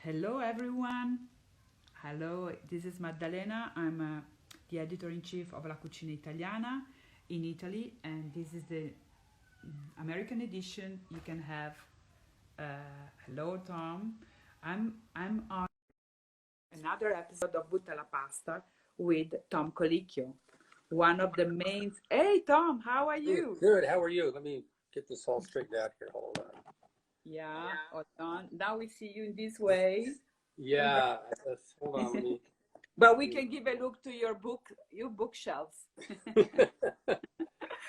Hello, everyone. Hello, this is Maddalena. I'm the editor-in-chief of La Cucina Italiana in Italy, and this is the American edition. You can have. Hello, Tom. I'm on another episode of Butta la Pasta with Tom Colicchio, one of the main. Hey, Tom, how are Good, you? good. How are you? Let me get this all straightened out here. Hold on. Yeah, hold on. Now we see you in this way. Yeah, hold on. But we can give a look to your bookshelves.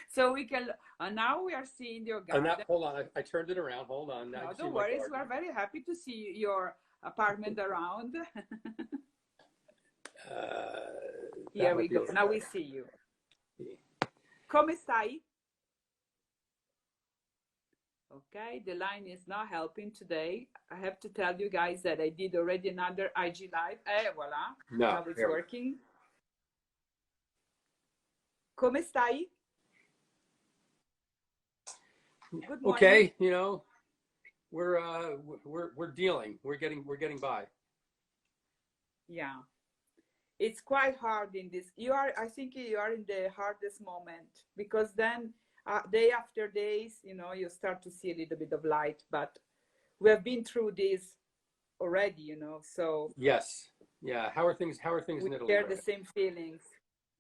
So we can, now we are seeing your garden. Hold on. I turned it around. Hold on. Now No, you see don't my worry. We garden. are very happy to see your apartment around. Here we go. Now we see you. Come stai? Okay, the line is not helping today. I have to tell you guys that I did already another IG live. Voila. No, Now it's working. Come stai? Good morning. Okay, we're dealing. We're getting by. Yeah. It's quite hard in this. I think you are in the hardest moment, because then day after days, you start to see a little bit of light, but we have been through this already, so. Yes. Yeah. How are things in Italy? We share the same feelings.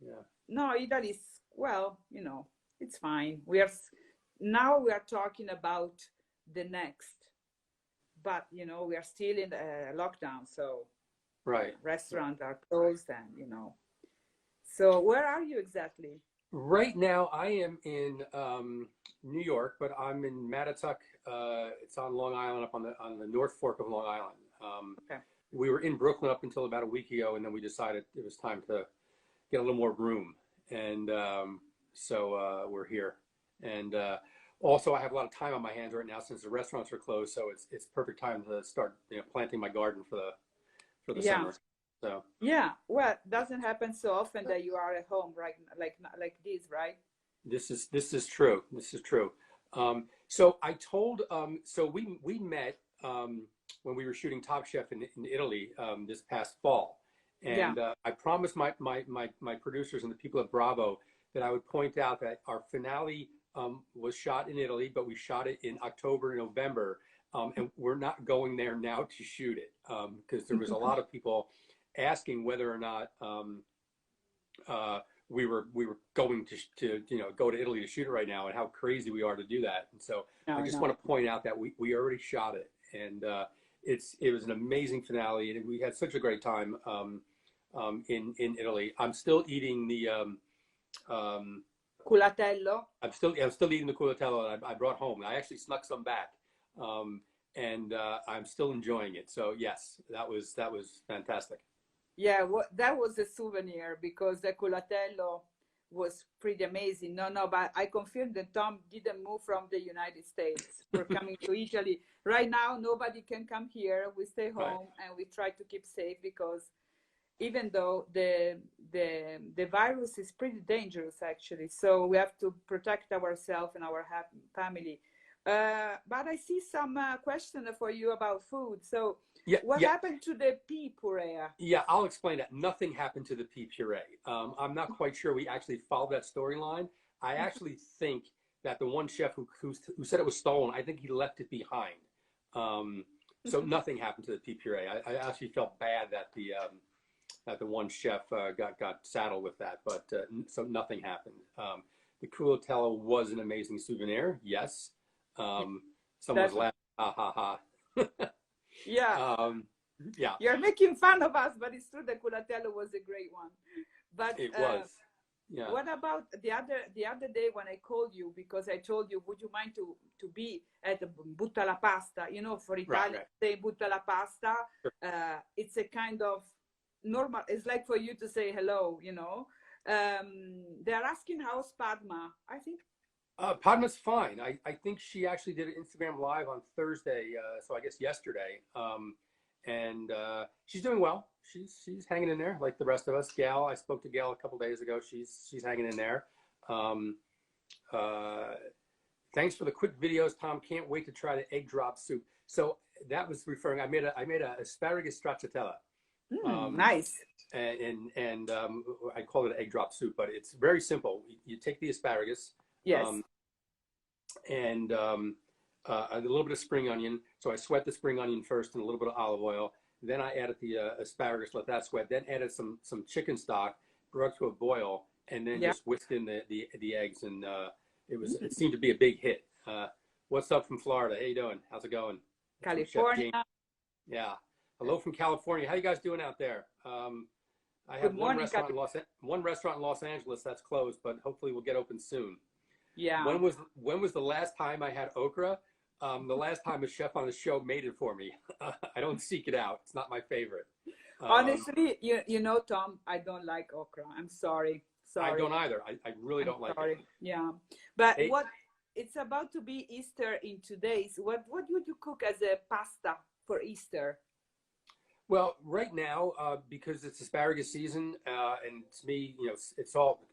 Yeah. No, Italy is, well, it's fine. We are talking about the next, but, we are still in lockdown. So right. Restaurants are closed and, So where are you exactly? Right now, I am in New York, but I'm in Mattituck. It's on Long Island, up on the North Fork of Long Island. Okay. We were in Brooklyn up until about a week ago, and then we decided it was time to get a little more room, and so we're here. And also, I have a lot of time on my hands right now since the restaurants are closed, so it's perfect time to start planting my garden for the summer. So yeah, well, it doesn't happen so often that you are at home, right? Like this, right? This is true. This is true. So I told so we met when we were shooting Top Chef in Italy this past fall, and I promised my producers and the people at Bravo that I would point out that our finale was shot in Italy, but we shot it in October and November, and we're not going there now to shoot it because there was a lot of people asking whether or not we were going to go to Italy to shoot it right now, and how crazy we are to do that. And so I just want to point out that we already shot it, and it was an amazing finale, and we had such a great time in Italy. I'm still eating the culatello. I'm still eating the culatello that I brought home. I actually snuck some back, and I'm still enjoying it. So yes, that was fantastic. Yeah, that was a souvenir, because the culatello was pretty amazing. No, but I confirm that Tom didn't move from the United States for coming to Italy. Right now, nobody can come here. We stay home, and we try to keep safe, because even though the virus is pretty dangerous, actually, so we have to protect ourselves and our family. But I see some question for you about food. So what happened to the pea puree? Yeah, I'll explain that. Nothing happened to the pea puree. I'm not quite sure we actually followed that storyline. I actually think that the one chef who said it was stolen, I think he left it behind. So nothing happened to the pea puree. I actually felt bad that the one chef got saddled with that, but so nothing happened. The culatello was an amazing souvenir. Yes. Someone's laughing. Ha ha ha. Yeah. Yeah. You're making fun of us, but it's true. The culatello was a great one. But it was. Yeah. What about the other day when I called you, because I told you, would you mind to be at Butta la Pasta? For Italian, say Butta la Pasta. Sure. It's a kind of normal. It's like for you to say hello. They're asking how's Padma. I think. Padma's fine. I think she actually did an Instagram live on Thursday, so I guess yesterday, and she's doing well. She's hanging in there like the rest of us. Gail, I spoke to Gail a couple days ago. She's hanging in there. Thanks for the quick videos, Tom. Can't wait to try the egg drop soup. So that was referring. I made a asparagus stracciatella. Nice. And I call it egg drop soup, but it's very simple. You take the asparagus, Yes, and a little bit of spring onion. So I sweat the spring onion first and a little bit of olive oil. Then I added the asparagus, let that sweat. Then added some chicken stock, brought to a boil, and then just whisked in the eggs. And it seemed to be a big hit. What's up from Florida? How you doing? How's it going? California. Yeah. Hello from California. How you guys doing out there? I have one restaurant in Los Angeles that's closed, but hopefully we'll get open soon. Yeah. When was the last time I had okra? The last time a chef on the show made it for me. I don't seek it out. It's not my favorite. Honestly, you know, Tom, I don't like okra. I'm sorry. I don't either. I really don't like it. Yeah. But it's about to be Easter in 2 days. What would you cook as a pasta for Easter? Well, right now, because it's asparagus season, and to me, you know, it's all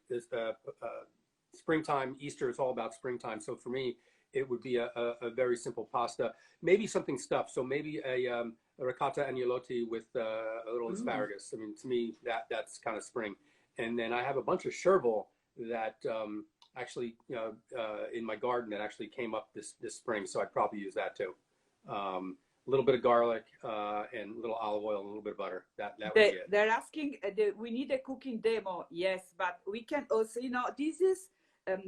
springtime. Easter is all about springtime. So for me, it would be a very simple pasta. Maybe something stuffed. So maybe a ricotta agnolotti with a little asparagus. I mean, to me, that's kind of spring. And then I have a bunch of chervil that actually, you know, in my garden that actually came up this spring. So I'd probably use that too. A little bit of garlic and a little olive oil, and a little bit of butter. That would be it. They're asking, we need a cooking demo. Yes, but we can also, you know, this is,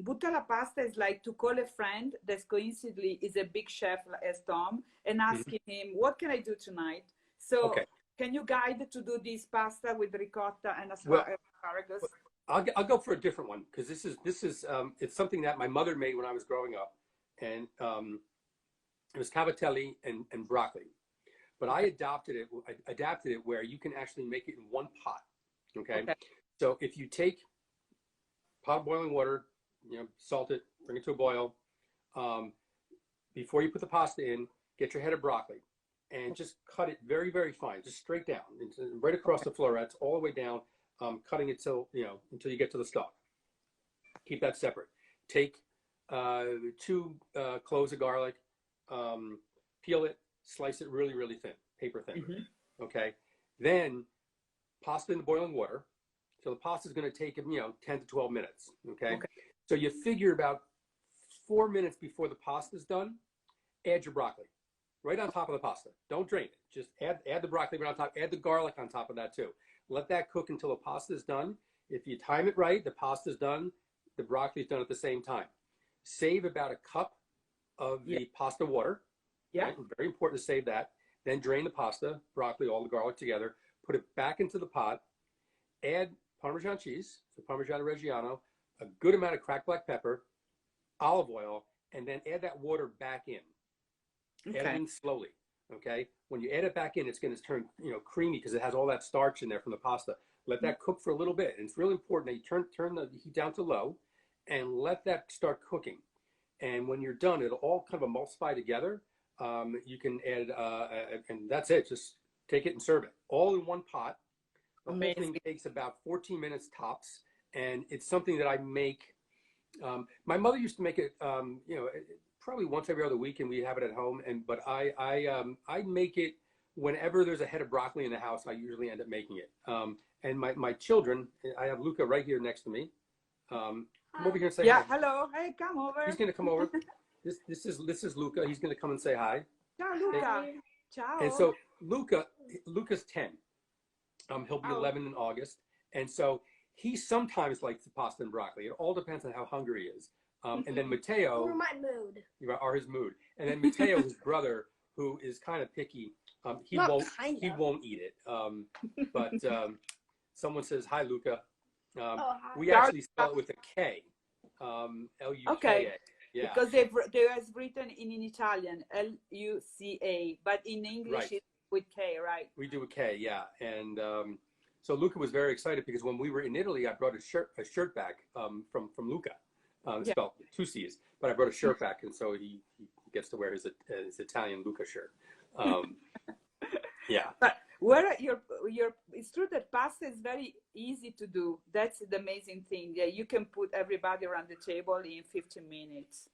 Butta la Pasta is like to call a friend that coincidentally is a big chef as Tom and asking him, what can I do tonight? So can you guide to do this pasta with ricotta and asparagus? I'll go for a different one because this is it's something that my mother made when I was growing up. And it was cavatelli and broccoli, but I adapted it where you can actually make it in one pot. Okay. So if you take pot of boiling water, you know, salt it, bring it to a boil. Before you put the pasta in, get your head of broccoli and just cut it very, very fine, just straight down, right across the florets, all the way down, cutting it till you get to the stalk. Keep that separate. Take 2 cloves of garlic. Peel it, slice it really, really thin, paper thin. Okay. Then pasta in the boiling water. So the pasta is going to take, 10 to 12 minutes. Okay. So you figure about 4 minutes before the pasta is done, add your broccoli right on top of the pasta. Don't drain it. Just add the broccoli right on top. Add the garlic on top of that too. Let that cook until the pasta is done. If you time it right, the pasta is done. The broccoli is done at the same time. Save about a cup of the pasta water. Right? Very important to save that. Then drain the pasta, broccoli, all the garlic together. Put it back into the pot. Add Parmesan cheese, so Parmigiano Reggiano, a good amount of cracked black pepper, olive oil, and then add that water back in. Add it in slowly. Okay. When you add it back in, it's going to turn creamy because it has all that starch in there from the pasta. Let that cook for a little bit. And it's really important that you turn the heat down to low and let that start cooking. And when you're done, it'll all kind of emulsify together. You can add, and that's it. Just take it and serve it all in one pot. The whole thing takes about 14 minutes tops. And it's something that I make. My mother used to make it, probably once every other week, and we have it at home. But I make it whenever there's a head of broccoli in the house. I usually end up making it. And my children, I have Luca right here next to me. Come over here and say hi. Hello. Hey, come over. He's gonna come over. This is Luca. He's gonna come and say hi. Ciao, Luca. Ciao. And so Luca's 10. He'll be 11 in August, and so he sometimes likes the pasta and broccoli. It all depends on how hungry he is. And then Matteo, or my mood, or his mood. And then Matteo, his brother, who is kind of picky, he won't eat it. But someone says hi, Luca. We actually spell it with a K, L-U-K-A. Okay. Yeah. Because they was written in Italian, L-U-C-A, but in English it's with K, right? We do a K, yeah. And so Luca was very excited because when we were in Italy, I brought a shirt back from Luca. Spelled with 2 C's, but I brought a shirt back, and so he gets to wear his Italian Luca shirt. Yeah. But where it's true that pasta is very easy to do. That's the amazing thing. Yeah, you can put everybody around the table in 15 minutes.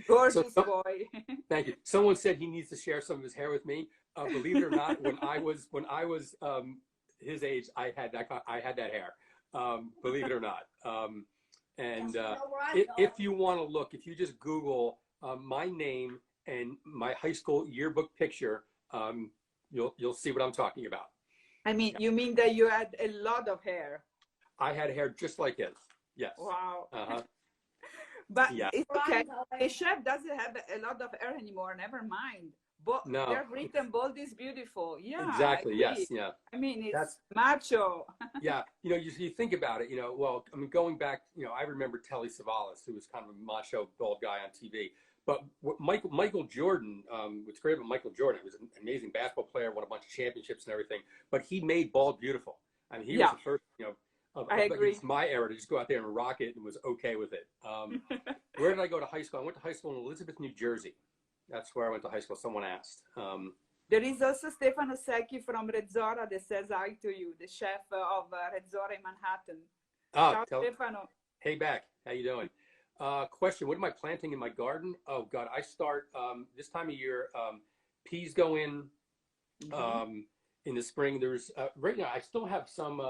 Gorgeous boy. Thank you. Someone said he needs to share some of his hair with me. Believe it or not, when I was his age, I had that hair. Believe it or not. If you want to look, if you just Google my name and my high school yearbook picture, you'll see what I'm talking about. I mean, you mean that you had a lot of hair? I had hair just like his. Yes. Wow. Uh-huh. But yeah, it's okay. A chef doesn't have a lot of hair anymore. Never mind. But no. They're written bold is beautiful. Yeah. Exactly. Yes. Yeah. I mean, it's macho. Yeah. You know, you think about it, well, I mean, going back, I remember Telly Savalas, who was kind of a macho, bald guy on TV. But Michael Jordan, what's great about Michael Jordan, he was an amazing basketball player, won a bunch of championships and everything, but he made bald beautiful. I mean, he was the first, I agree. It's my era to just go out there and rock it and was okay with it. Where did I go to high school? I went to high school in Elizabeth, New Jersey. That's where I went to high school. Someone asked. There is also Stefano Secchi from Rezzora that says hi to you, the chef of Rezzora in Manhattan. Ciao, Stefano. Hey, back. How you doing? Question, what am I planting in my garden? Oh, God, I start this time of year, peas go in the spring. There's, right now, I still have some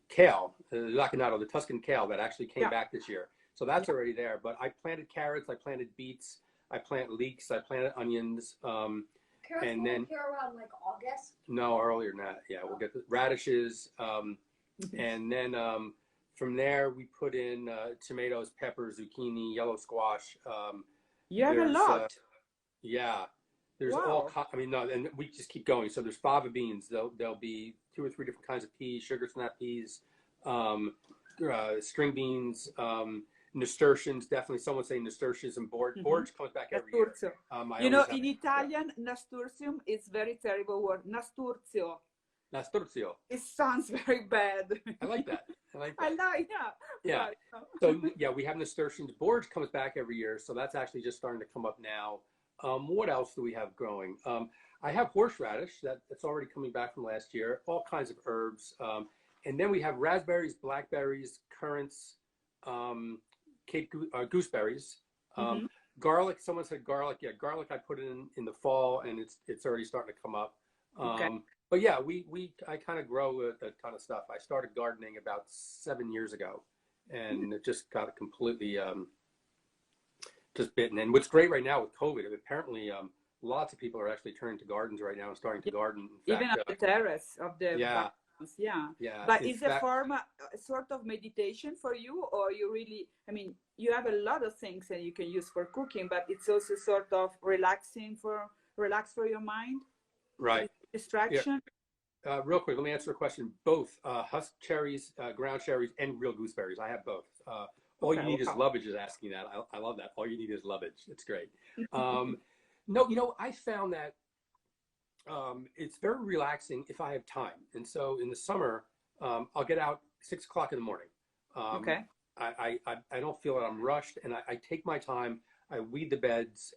kale, lacinato, the Tuscan kale that actually came back this year. So that's already there. But I planted carrots, I planted beets, I plant leeks, I planted onions. And then around like August? No, earlier than that. Yeah, we'll get the radishes. And then from there, we put in tomatoes, peppers, zucchini, yellow squash. You have a lot. Yeah. There's I mean, no, and we just keep going. So there's fava beans. There'll be 2 or 3 different kinds of peas, sugar snap peas, string beans, nasturtiums. Definitely, someone saying nasturtiums and borage. Borage comes back every year. In Italian, nasturtium is very terrible word. Nasturzio. Nasturzio. It sounds very bad. I like that. Yeah. So yeah, we have nasturtiums. Borage comes back every year, so that's actually just starting to come up now. What else do we have growing? I have horseradish that's already coming back from last year. All kinds of herbs, and then we have raspberries, blackberries, currants, gooseberries, garlic. Someone said garlic. Yeah, garlic. I put it in the fall, and it's already starting to come up. But yeah, I kind of grow a ton of stuff. I started gardening about 7 years ago, and it just got completely just bitten. And what's great right now with COVID, apparently lots of people are actually turning to gardens right now and starting to garden. In fact, even on the terrace of the gardens. Yeah. But is a form sort of meditation for you, or you really? I mean, you have a lot of things that you can use for cooking, but it's also sort of relax for your mind. Right. Distraction. Yeah. Real quick, let me answer a question. Both husk cherries, ground cherries, and real gooseberries. I have both. All you need is lovage is asking that. I love that. All you need is lovage. It's great. No, I found that it's very relaxing if I have time. And so in the summer, I'll get out 6 o'clock in the morning. I don't feel that I'm rushed, and I take my time. I weed the beds.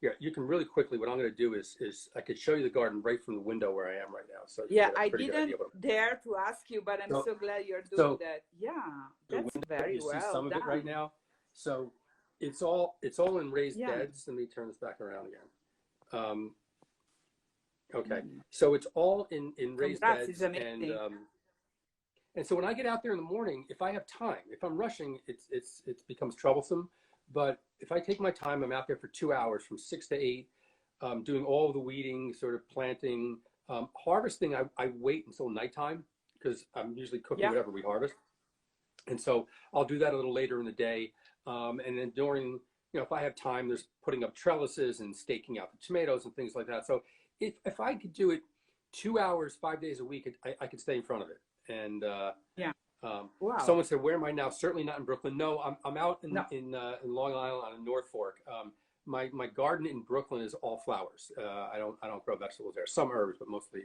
Yeah, you can really quickly. What I'm going to do is I could show you the garden right from the window where I am right now. So yeah, I didn't dare to ask you, but I'm so glad you're doing that. Yeah, that's very well. You see some of it right now. So it's all in raised beds. Let me turn this back around again. Okay, so it's all in raised beds, and so when I get out there in the morning, if I have time, if I'm rushing, it becomes troublesome. But if I take my time, I'm out there for 2 hours from 6 to 8, doing all the weeding, sort of planting, harvesting. I wait until nighttime because I'm usually cooking whatever we harvest. And so I'll do that a little later in the day. And then during, if I have time, there's putting up trellises and staking out the tomatoes and things like that. So if I could do it 2 hours, 5 days a week, I could stay in front of it. And wow. Someone said, "Where am I now?" Certainly not in Brooklyn. No, I'm out in Long Island on a North Fork. My garden in Brooklyn is all flowers. I don't grow vegetables there. Some herbs, but mostly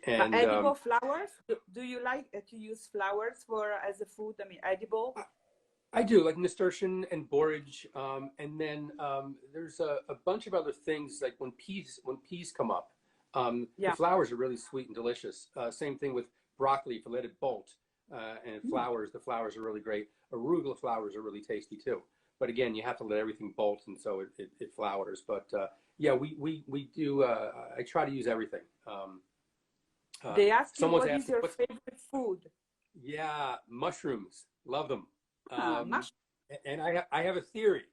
And edible flowers. Do you like to use flowers as a food? I mean, edible. I do, like nasturtium and borage, and then there's a bunch of other things like when peas come up. The flowers are really sweet and delicious. Same thing with broccoli, if you let it bolt. And flowers, the flowers are really great. Arugula flowers are really tasty too. But again, you have to let everything bolt, and so it flowers. But yeah, we do. I try to use everything. They ask you Someone's what is asking, your favorite food? yeah, mushrooms. Love them. Mushrooms. And I have a theory.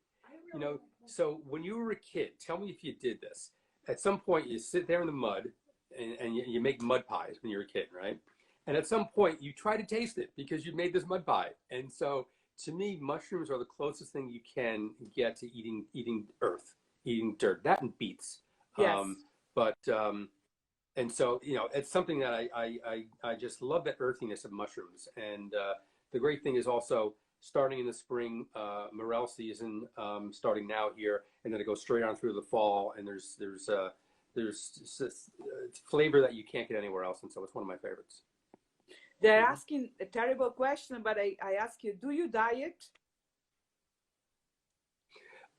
You know, so when you were a kid, tell me if you did this. At some point, you sit there in the mud, and you make mud pies when you're a kid, right? And at some point, you try to taste it because you made this mud pie. And so, to me, mushrooms are the closest thing you can get to eating earth, eating dirt. That and beets. Yes. And so, you know, it's something that I just love, that earthiness of mushrooms. And the great thing is also starting in the spring, morel season, starting now here, and then it goes straight on through the fall. And there's flavor that you can't get anywhere else. And so it's one of my favorites. They're asking a terrible question, but I ask you, do you diet?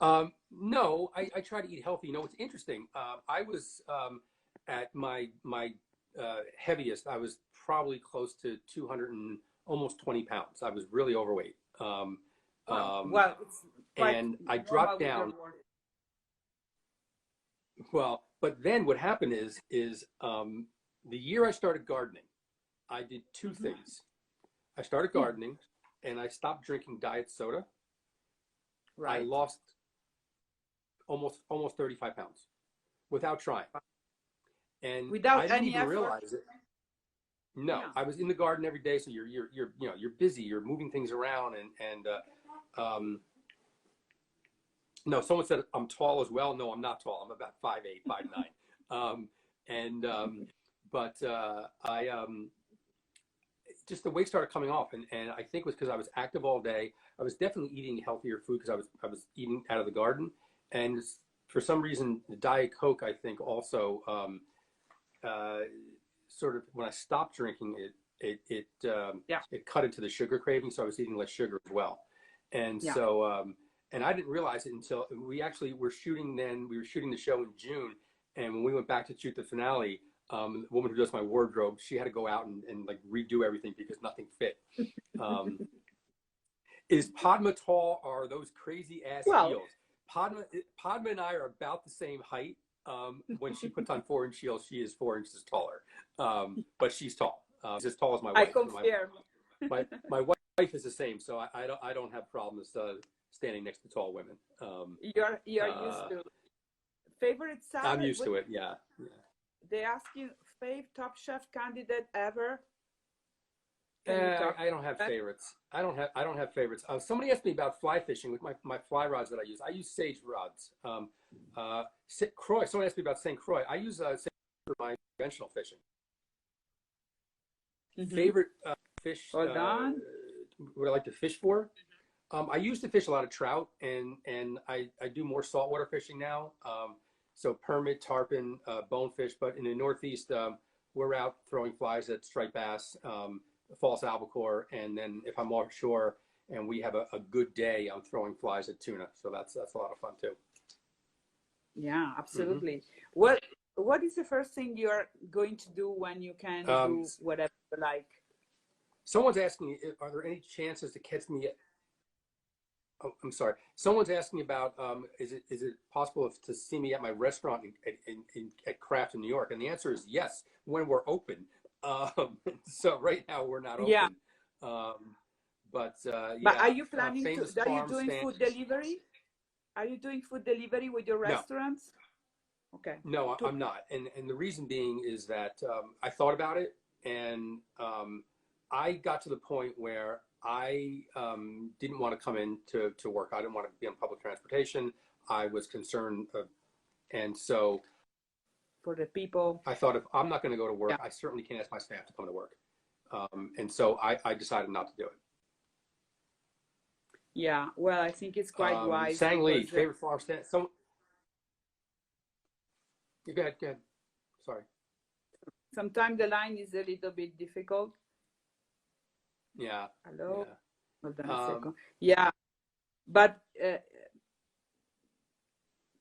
No, I try to eat healthy. You know, it's interesting. I was at my heaviest. I was probably close to 200 and almost 20 pounds. I was really overweight. Well, it's quite and I dropped down. Well, but then what happened is the year I started gardening, I did two things. I started gardening, and I stopped drinking diet soda. Right. I lost almost 35 pounds without trying, and without I didn't any even effort? realize it. No, yeah. I was in the garden every day, so you're busy, you're moving things around, and no, someone said I'm tall as well. No, I'm not tall. I'm about 5'8", 5'9", but I just the weight started coming off, and I think it was because I was active all day. I was definitely eating healthier food because I was eating out of the garden, and for some reason the Diet Coke, I think, also sort of, when I stopped drinking it cut into the sugar craving, so I was eating less sugar as well, and so and I didn't realize it until we actually were shooting. Then we were shooting the show in June, and when we went back to shoot the finale, the woman who does my wardrobe, she had to go out and like redo everything because nothing fit. Is Padma tall? Are those crazy ass heels? Padma and I are about the same height. When she puts on 4-inch heels, she is 4 inches taller. But she's tall. She's as tall as my wife. I confirm. My wife is the same, so I don't have problems standing next to tall women. You're used to. Favorite salad? I'm used to it. Yeah. They ask you, fave Top Chef candidate ever? I don't have favorites. I don't have favorites. Somebody asked me about fly fishing with my fly rods that I use. I use Sage rods. Croix. Someone asked me about St. Croix. I use Sage for my conventional fishing. Favorite fish? What I like to fish for? I used to fish a lot of trout, and I do more saltwater fishing now. So permit, tarpon, bonefish. But in the Northeast, we're out throwing flies at striped bass, false albacore, and then if I'm offshore and we have a good day, I'm throwing flies at tuna. So that's a lot of fun too. Yeah, absolutely. What is the first thing you're going to do when you can do whatever you like? Someone's asking me, are there any chances to catch me at... Oh, I'm sorry. Someone's asking about, is it possible to see me at my restaurant at Craft in New York? And the answer is yes, when we're open. So right now we're not open. Yeah. But are you planning to? Are you doing food delivery? Are you doing food delivery with your restaurants? No. Okay. No, I'm not. And the reason being is that I thought about it, and I got to the point where I didn't want to come in to work. I didn't want to be on public transportation. I was concerned. And so for the people, I thought, if I'm not going to go to work, I certainly can't ask my staff to come to work. And so I decided not to do it. Yeah, well, I think it's quite wise. Sang Lee, favorite flower stand. Go ahead. Sorry. Sometimes the line is a little bit difficult. Yeah. Hello. Yeah. Hold on a second. Yeah, but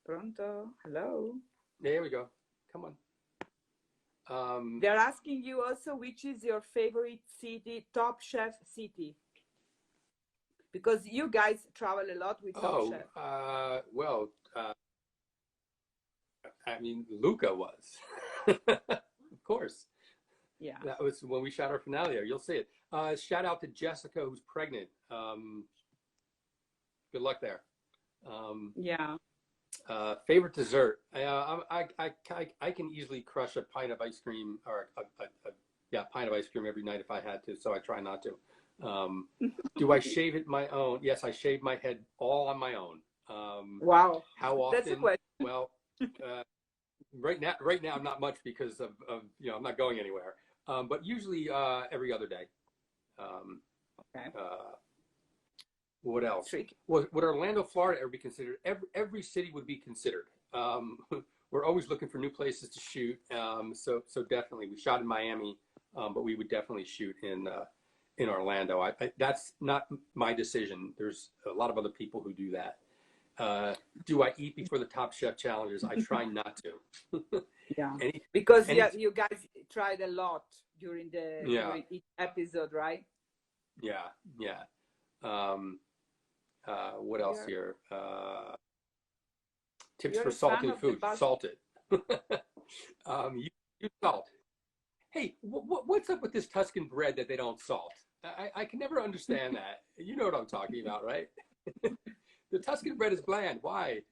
pronto. Hello. There we go. Come on. They're asking you also, which is your favorite city, Top Chef city? Because you guys travel a lot with Top Chef. Well, I mean, Luca was, of course. Yeah. That was when we shot our finale there. You'll see it. Shout out to Jessica, who's pregnant. Good luck there. Yeah. Favorite dessert? I can easily crush a pint of ice cream, or pint of ice cream every night if I had to. So I try not to. Do I shave it my own? Yes, I shave my head all on my own. Wow. How often? That's a question. Well, right now not much because of I'm not going anywhere. But usually every other day. Okay. What else? Tricky. Would Orlando, Florida ever be considered? Every city would be considered. We're always looking for new places to shoot. So definitely, we shot in Miami, but we would definitely shoot in Orlando. That's not my decision. There's a lot of other people who do that. Do I eat before the Top Chef challenges? I try not to. Yeah. Because you guys tried a lot during each episode, right? Yeah. What else here? Tips for salting food. Salt it. You salt. Hey, what's up with this Tuscan bread that they don't salt? I can never understand that. You know what I'm talking about, right? The Tuscan bread is bland. Why?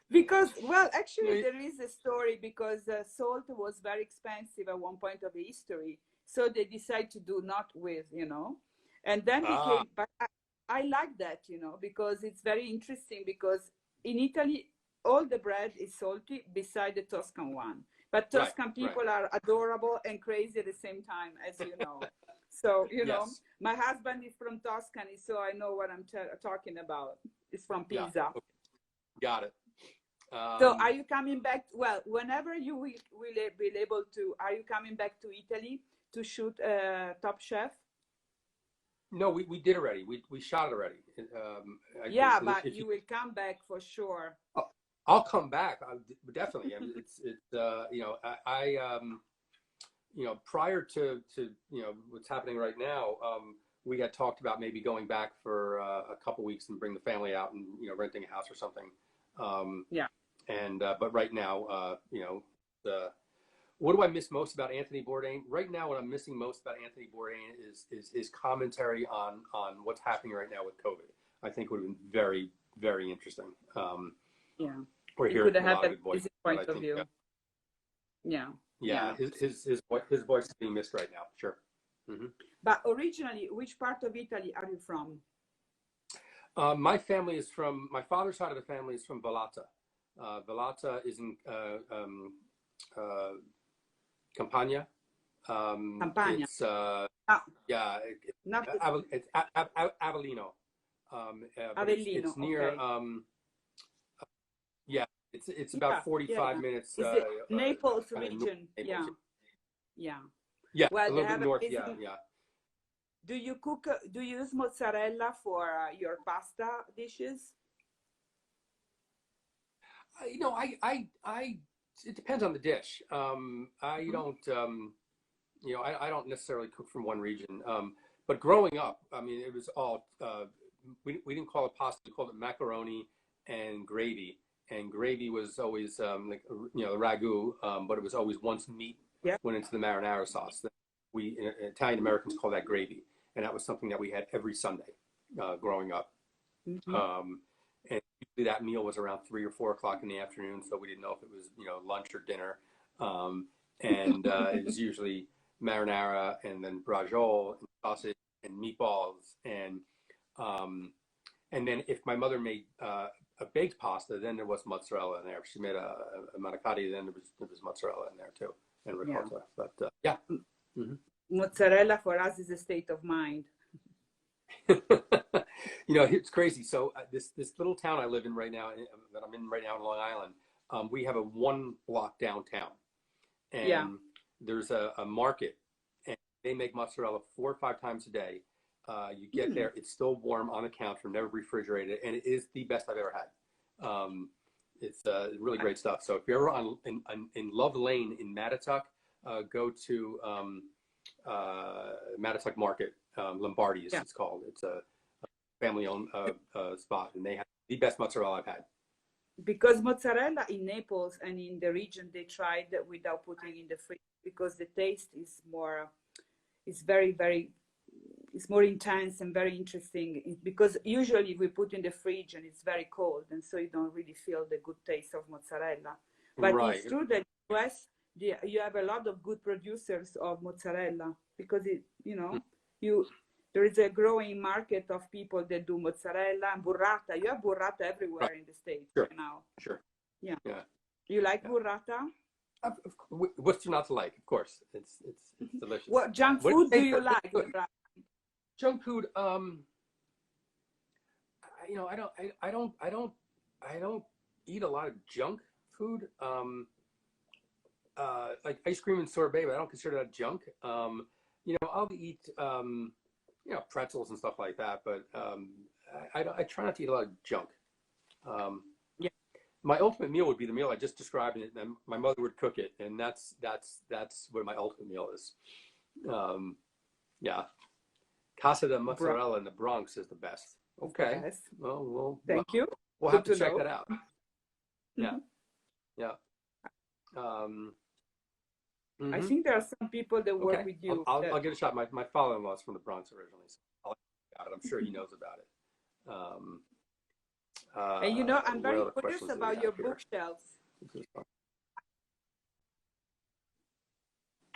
Because, well, actually, there is a story because salt was very expensive at one point of history. So they decided to do not with, and then became, but I like that, because it's very interesting because in Italy, all the bread is salty beside the Tuscan one. But Tuscan people are adorable and crazy at the same time, as you know. So, my husband is from Tuscany, so I know what I'm talking about. It's from Pisa. Yeah. Okay. Got it. So are you coming back? Well, whenever you will be able to, are you coming back to Italy to shoot Top Chef? No, we did already. We shot it already. But you will come back for sure. I'll come back. Definitely. I mean, it's prior to what's happening right now, we had talked about maybe going back for a couple weeks and bring the family out and renting a house or something. But right now, what do I miss most about Anthony Bourdain? Right now, what I'm missing most about Anthony Bourdain is his commentary on what's happening right now with COVID. I think would have been very, very interesting. We're hearing a lot of good voices. Point of view. His voice is being missed right now. Sure. Mm-hmm. But originally, which part of Italy are you from? My family is from, my father's side of the family is from Vallata. Vallata is in Campania. Campania. It's it's Avellino. Avellino. It's near. Okay. It's about 45 minutes. Is it Naples region? Naples. Yeah. Well, a little bit north. Do you cook? Do you use mozzarella for your pasta dishes? It depends on the dish. I don't. I don't necessarily cook from one region. But growing up, I mean, it was all. We didn't call it pasta; we called it macaroni and gravy. And gravy was always the ragu, but it was always once meat went into the marinara sauce. We Italian Americans call that gravy, and that was something that we had every Sunday growing up. Mm-hmm. And usually that meal was around 3 or 4 o'clock in the afternoon, so we didn't know if it was lunch or dinner. And it was usually marinara and then braciole and sausage and meatballs and then if my mother made a baked pasta, then there was mozzarella in there. If she made a manicotti, then there was mozzarella in there too, and ricotta. But Mm-hmm. Mozzarella for us is a state of mind. It's crazy. So this little town I live in right now, that I'm in right now in Long Island, we have a 1 block downtown, and there's a market, and they make mozzarella 4 or 5 times a day. You get there, it's still warm on the counter, never refrigerated, and it is the best I've ever had. It's really great stuff. So if you're ever in Love Lane in Mattituck, go to Mattituck Market, Lombardi's, it's called. It's a family-owned spot, and they have the best mozzarella I've had. Because mozzarella in Naples and in the region, they tried without putting in the fridge because the taste is more, it's it's more intense and very interesting. Because usually we put in the fridge and it's very cold, and so you don't really feel the good taste of mozzarella. But it's true that in the US, you have a lot of good producers of mozzarella because there is a growing market of people that do mozzarella and burrata. You have burrata everywhere in the States right now. Sure. Yeah. You like burrata? What's not to like? Of course, it's delicious. What junk food do you like? Junk food. I don't eat a lot of junk food. Like ice cream and sorbet, but I don't consider that junk. I'll eat pretzels and stuff like that, but I try not to eat a lot of junk. My ultimate meal would be the meal I just described, and my mother would cook it, and that's what my ultimate meal is. Casa de Mozzarella in the Bronx is the best. Okay. Yes. Well, thank you. We'll have to check that out. Yeah. I think there are some people that work with you. I'll give it a shot. My father-in-law is from the Bronx originally, so I'll about it. I'm sure he knows about it. And I'm very curious about your bookshelves.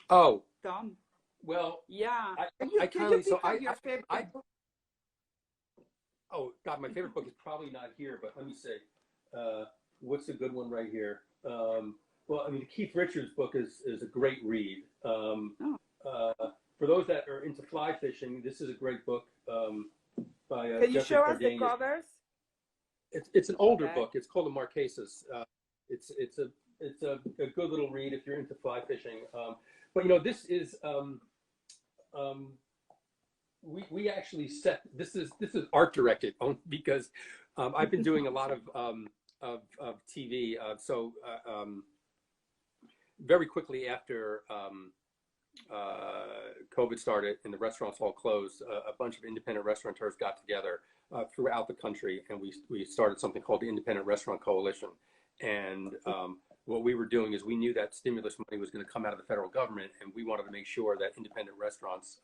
Oh, Tom. Well, yeah. Oh God, my favorite book is probably not here, but let me see. What's a good one right here? Well, I mean, Keith Richards' book is a great read. For those that are into fly fishing, this is a great book by Can you show us the covers? It's an older book. It's called The Marquesas. It's a good little read if you're into fly fishing. But this is we actually set this is art directed because I've been doing a lot of TV. So very quickly after COVID started and the restaurants all closed, a bunch of independent restaurateurs got together throughout the country, and we started something called the Independent Restaurant Coalition. And what we were doing is we knew that stimulus money was going to come out of the federal government, and we wanted to make sure that independent restaurants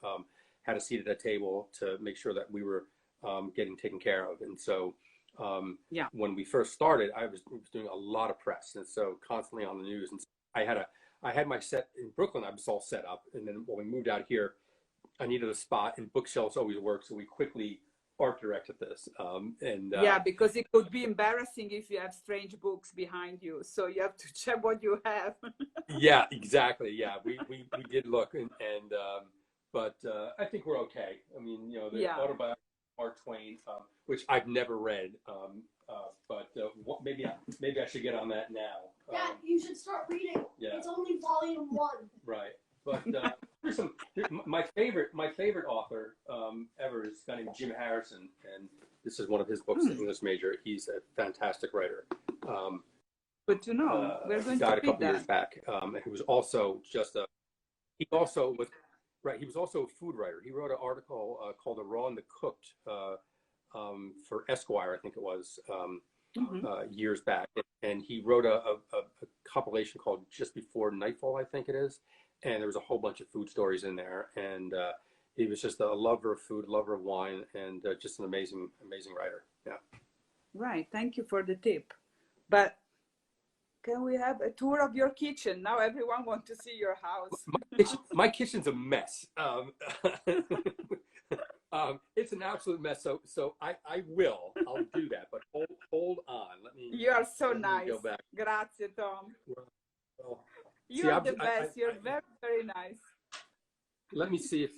had a seat at that table to make sure that we were getting taken care of. And so when we first started, I was doing a lot of press, and so constantly on the news. And so I had my set in Brooklyn. I was all set up, and then when we moved out here, I needed a spot, and bookshelves always work, so we quickly art directed this. Because it could be embarrassing if you have strange books behind you, so you have to check what you have. Yeah, exactly. Yeah, we did look, but I think we're okay. I mean, the autobiography of Mark Twain, which I've never read, but maybe I should get on that now. Yeah, you should start reading. Yeah. It's only volume 1. Right, but my favorite author ever is a guy named Jim Harrison, and this is one of his books, The English Major. He's a fantastic writer. Good to know. We're going died to a couple years back. He was also he was also a food writer. He wrote an article called "The Raw and the Cooked" for Esquire, I think it was, years back. And he wrote a compilation called Just Before Nightfall, I think it is. And there was a whole bunch of food stories in there. And he was just a lover of food, lover of wine, and just an amazing writer. Yeah. Right. Thank you for the tip. But can we have a tour of your kitchen? Now everyone wants to see your house. My kitchen's a mess. It's an absolute mess. So I'll do that. But hold on. You are so nice. Go back. Grazie, Tom. Well, You're the best. You're very, very nice. Let me see if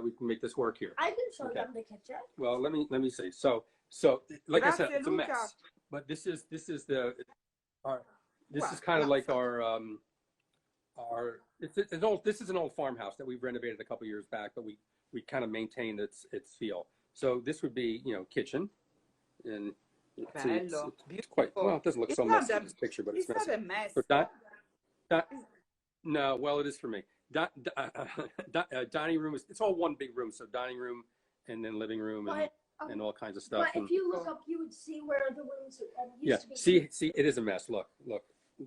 we can make this work here. I can show them the kitchen. Well, let me see. So like I said, it's a mess. But this is kind of like our this is an old farmhouse that we renovated a couple years back, but we kind of maintained its feel. So this would be kitchen, and Bello, It's quite well. It doesn't look so messy in this picture, but it's not messy. a mess. So no, well, it is for me. Dining room it's all one big room. So dining room and then living room and all kinds of stuff. But if you look up, you would see where the rooms Yeah, used to be. see, it is a mess. Look,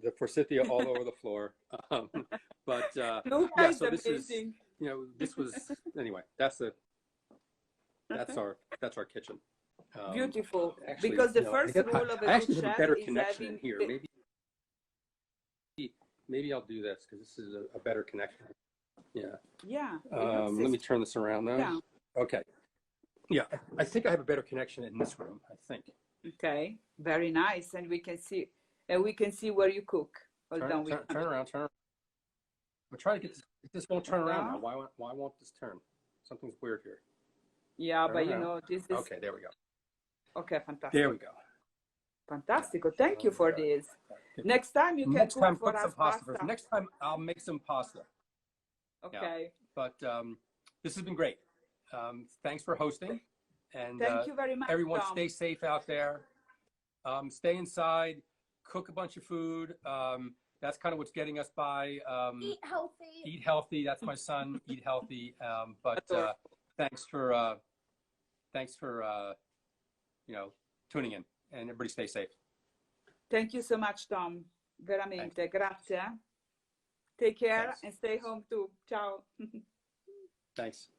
the forsythia all over the floor. But yeah, so this is, this was anyway. That's our kitchen. Beautiful. Actually, Because the first rule of a I actually good have a chef better is connection in having here. Maybe I'll do this because this is a better connection. Yeah. Yeah. Let me turn this around now. Yeah. Okay. Yeah, I think I have a better connection in this room. I think. Okay. Very nice, and we can see where you cook. Hold on. Turn around. We're trying to get this. This won't turn around now. Why won't this turn? Something's weird here. Yeah, Turn but around. this is Okay. There we go. okay. Fantastic. There we go. Fantastico. Thank you for this. Next time you can cook for us pasta. Next time I'll make some pasta. Okay. Yeah. But this has been great. Thanks for hosting. And thank you very much, everyone, Tom. stay safe out there. Stay inside. Cook a bunch of food. That's kind of what's getting us by. Eat healthy. Eat healthy. That's my son. Eat healthy. But thanks for tuning in, and everybody stay safe. Thank you so much, Tom. Veramente. Grazie. Take care and stay home too. Ciao. Thanks.